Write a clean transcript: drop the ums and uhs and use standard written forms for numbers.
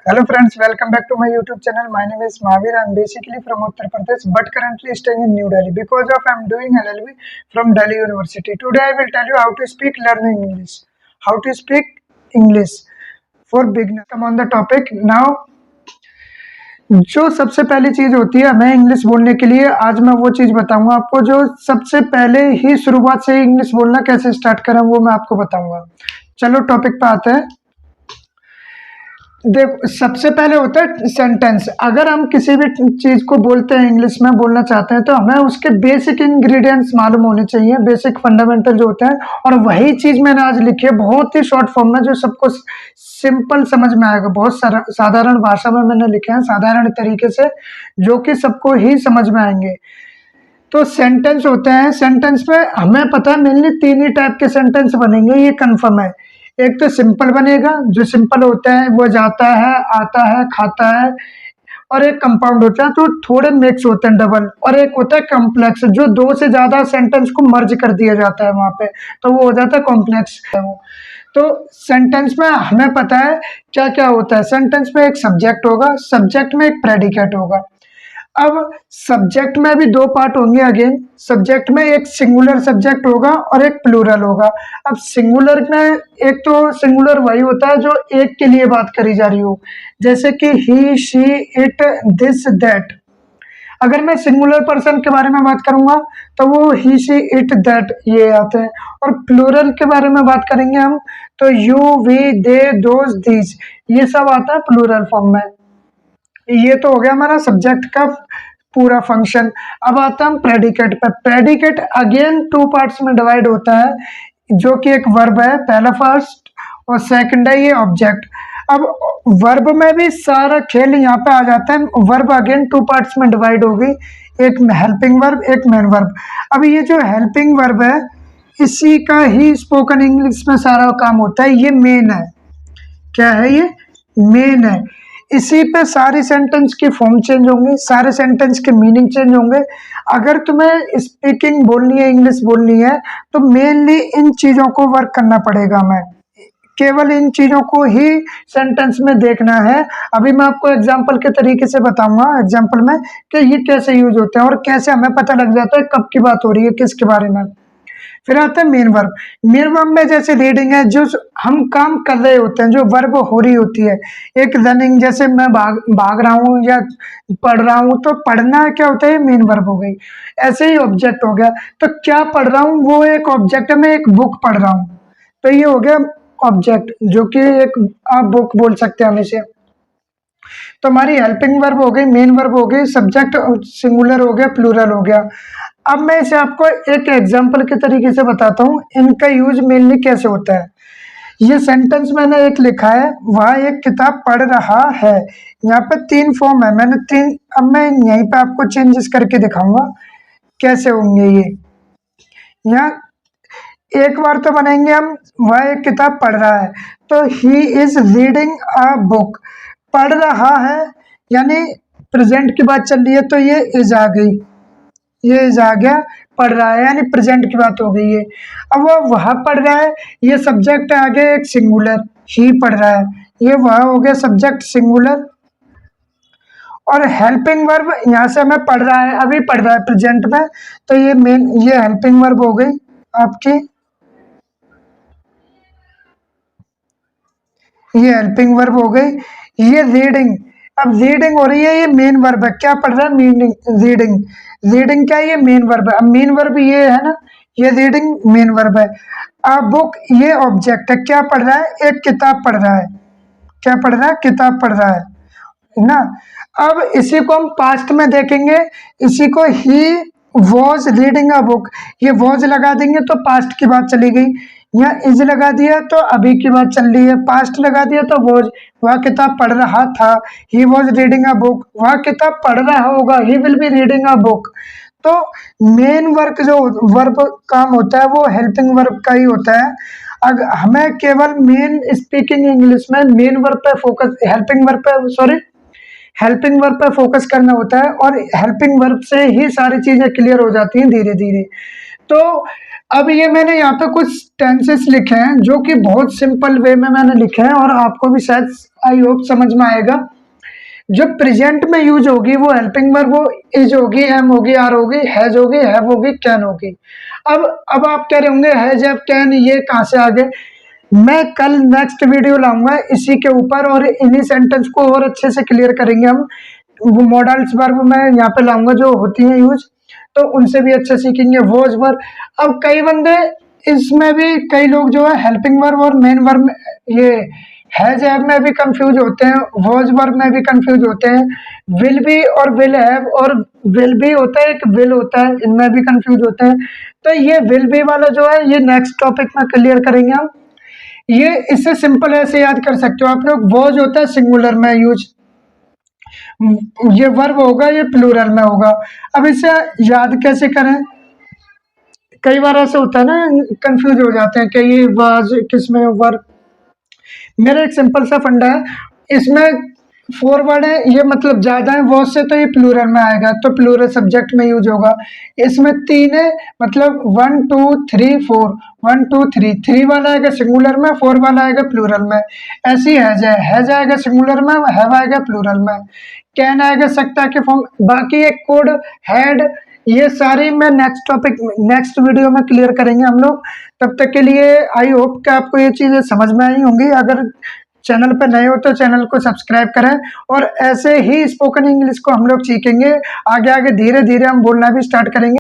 Hello friends, welcome back to my YouTube channel. My name is Mahavir. I'm basically from Uttar Pradesh but currently staying in New Delhi because of I'm doing LLB from Delhi University. Today I will tell you how to speak learning English. How to speak English for beginners. Come on the topic now. जो सबसे पहली चीज होती है हमें English बोलने के लिए, आज मैं वो चीज बताऊंगा आपको जो सबसे पहले ही शुरुआत से इंग्लिश बोलना कैसे स्टार्ट करें वो मैं आपको बताऊंगा। चलो टॉपिक पे आते हैं। देखो सबसे पहले होता है सेंटेंस। अगर हम किसी भी चीज को बोलते हैं इंग्लिश में बोलना चाहते हैं तो हमें उसके बेसिक इंग्रेडिएंट्स मालूम होने चाहिए, बेसिक फंडामेंटल जो होते हैं। और वही चीज मैंने आज लिखी है बहुत ही शॉर्ट फॉर्म में जो सबको सिंपल समझ में आएगा। बहुत साधारण भाषा में मैंने लिखे हैं, साधारण तरीके से, जो कि सबको ही समझ में आएंगे। तो सेंटेंस होते हैं, सेंटेंस में हमें पता है मेनली तीन ही टाइप के सेंटेंस बनेंगे, ये कंफर्म है। एक तो सिंपल बनेगा, जो सिंपल होता है वो जाता है, आता है, खाता है। और एक कंपाउंड होता है तो थोड़े मिक्स होते हैं, डबल। और एक होता है कॉम्प्लेक्स, जो दो से ज्यादा सेंटेंस को मर्ज कर दिया जाता है वहां पे, तो वो हो जाता है कॉम्प्लेक्स। तो सेंटेंस में हमें पता है क्या क्या होता है। सेंटेंस में एक सब्जेक्ट होगा, सब्जेक्ट में एक प्रेडिकेट होगा। अब सब्जेक्ट में भी दो पार्ट होंगे। अगेन सब्जेक्ट में एक सिंगुलर सब्जेक्ट होगा और एक प्लूरल होगा। अब सिंगुलर में एक तो सिंगुलर वही होता है जो एक के लिए बात करी जा रही हो, जैसे कि ही, शी, इट, दिस, दैट। अगर मैं सिंगुलर पर्सन के बारे में बात करूंगा तो वो ही, शी, इट, दैट ये आते हैं। और प्लूरल के बारे में बात करेंगे हम तो you, we, they, those, these, ये सब आता है प्लूरल फॉर्म में। ये तो हो गया हमारा सब्जेक्ट का पूरा फंक्शन। अब आता है प्रेडिकेट पे। प्रेडिकेट अगेन टू पार्ट्स में डिवाइड होता है, जो कि एक वर्ब है पहला फर्स्ट, और सेकंड है ये ऑब्जेक्ट। अब वर्ब में भी सारा खेल यहाँ पे आ जाता है। वर्ब अगेन टू पार्ट्स में डिवाइड होगी, एक हेल्पिंग वर्ब, एक मेन वर्ब। अब ये जो हेल्पिंग वर्ब है इसी का ही स्पोकन इंग्लिश में सारा काम होता है। ये मेन है। क्या है ये? मेन है। इसी पे सारी सेंटेंस की फॉर्म चेंज होंगी, सारे सेंटेंस के मीनिंग चेंज होंगे। अगर तुम्हें स्पीकिंग बोलनी है, इंग्लिश बोलनी है, तो मेनली इन चीजों को वर्क करना पड़ेगा। हमें केवल इन चीजों को ही सेंटेंस में देखना है। अभी मैं आपको एग्जांपल के तरीके से बताऊंगा, एग्जांपल में, कि ये कैसे यूज होते हैं और कैसे हमें पता लग जाता है कब की बात हो रही है, किसके बारे में। फिर आता है मेन वर्ब। मेन वर्ब में जैसे रीडिंग है, जो हम काम कर रहे होते हैं, जो वर्ब हो रही होती है। एक रनिंग, जैसे मैं भाग रहा हूँ या पढ़ रहा हूँ, तो पढ़ना क्या होता है? मेन वर्ब हो गई। ऐसे ही ऑब्जेक्ट हो गया, तो क्या पढ़ रहा हूँ वो एक ऑब्जेक्ट है, मैं एक बुक पढ़ रहा हूँ, तो ये हो गया ऑब्जेक्ट, जो कि एक आप बुक बोल सकते हैं हमेशा। तो हमारी हेल्पिंग वर्ब हो गई, मेन वर्ब हो गई, सब्जेक्ट सिंगुलर हो गया, प्लूरल हो गया। अब मैं इसे आपको एक एग्जांपल के तरीके से बताता हूँ इनका यूज मेनली कैसे होता है। ये सेंटेंस मैंने एक लिखा है, वह एक किताब पढ़ रहा है। यहाँ पे तीन फॉर्म है, मैंने तीन। अब मैं यहीं पे आपको चेंजेस करके दिखाऊंगा कैसे होंगे ये। यहाँ एक बार तो बनाएंगे हम, वह एक किताब पढ़ रहा है, तो he is reading a book. पढ़ रहा है यानी प्रेजेंट की बात चल रही है, तो ये इज आ गई, ये इज आ गया। पढ़ रहा है यानी प्रेजेंट की बात हो गई है। अब वो वह पढ़ रहा है, ये सब्जेक्ट आ गया एक सिंगुलर, ही पढ़ रहा है, ये वह हो गया सब्जेक्ट सिंगुलर। और हेल्पिंग वर्ब यहाँ से हमें पढ़ रहा है, अभी पढ़ रहा है प्रेजेंट में, तो ये मेन, ये हेल्पिंग वर्ब हो गई आपकी, ये हेल्पिंग वर्ब हो गई। ये रीडिंग, अब रीडिंग हो रही है, ये मेन वर्ब है। क्या पढ़ रहा है? Meaning, reading. रीडिंग क्या है? ये मेन वर्ब है। अब मेन वर्ब ये है ना, ये रीडिंग मेन वर्ब है। अब बुक ये ऑब्जेक्ट है। क्या पढ़ रहा है? एक किताब पढ़ रहा है। क्या पढ़ रहा है? किताब पढ़ रहा है ना। अब इसी को हम पास्ट में देखेंगे, इसी को he was reading a book, ये वॉज लगा देंगे तो पास्ट की बात चली गई। यहाँ इज लगा दिया तो अभी की बात चल रही है, पास्ट लगा दिया तो वॉज, वह किताब पढ़ रहा था। He was reading a book, वह किताब पढ़ रहा होगा, he will be reading a book. तो मेन वर्क जो वर्ब काम होता है वो हेल्पिंग वर्ब का ही होता है। अगर हमें केवल मेन स्पीकिंग इंग्लिश में मेन वर्ब पे फोकस, हेल्पिंग वर्ब पे, सॉरी, हेल्पिंग वर्ब पे फोकस करना होता है और हेल्पिंग वर्ब से ही सारी चीज़ें क्लियर हो जाती हैं धीरे-धीरे। तो अब ये मैंने यहाँ पे कुछ टेंसेस लिखे हैं जो कि बहुत सिंपल वे में मैंने लिखे हैं और आपको भी शायद आई होप समझ में आएगा। जो प्रेजेंट में यूज होगी वो हेल्पिंग वर्ब वो इज होगी, एम होगी, आर होगी, हैज होगी, हैव होगी, कैन होगी। अब आप कह रहे होंगे हैज, हैव, कैन ये कहाँ से आ गए? मैं कल नेक्स्ट वीडियो लाऊंगा इसी के ऊपर और इन्हीं सेंटेंस को और अच्छे से क्लियर करेंगे हम। वो मॉडल्स वर्ब मैं यहाँ पे लाऊंगा जो होती हैं यूज, तो उनसे भी अच्छे सीखेंगे। वॉज वर्ब, अब कई बंदे इसमें भी कई लोग जो है हेल्पिंग वर्ब और मेन वर्ब ये हैज हैव में भी कंफ्यूज होते हैं, वॉज वर्ब में भी कंफ्यूज होते हैं, विल बी और विल हैव और विल बी होता है, एक विल होता है, इनमें भी कंफ्यूज होते हैं। तो ये विल बी वाला जो है ये नेक्स्ट टॉपिक में क्लियर करेंगे हम। ये इससे सिंपल ऐसे याद कर सकते हो आप लोग, वॉज होता है सिंगुलर में यूज, ये वर्ब होगा ये प्लूरल में होगा। अब इसे याद कैसे करें? कई बार ऐसा होता है ना, कंफ्यूज हो जाते हैं कि ये वाज किसमें वर्ब। मेरा एक सिंपल सा फंडा है, इसमें फॉरवर्ड है ये मतलब ज्यादा है, वॉज से तो ये प्लूरल में आएगा तो प्लूरल सब्जेक्ट में यूज होगा। इसमें 3 है मतलब 1 2 3 4, 1 2 3, 3 वाला आएगा सिंगुलर में, 4 वाला आएगा प्लूरल में। ऐसी हैज आएगा सिंगुलर में, हैव आएगा प्लूरल में, कैन आएगा सकता के फॉर्म। बाकी एक कोड हैड, ये सारी मैं नेक्स्ट टॉपिक नेक्स्ट वीडियो में क्लियर करेंगे हम लोग। तब तक के लिए आई होप कि आपको ये चीज़ें समझ में आई होंगी। अगर चैनल पर नए हो तो चैनल को सब्सक्राइब करें और ऐसे ही स्पोकन इंग्लिश को हम लोग सीखेंगे। आगे आगे धीरे धीरे हम बोलना भी स्टार्ट करेंगे।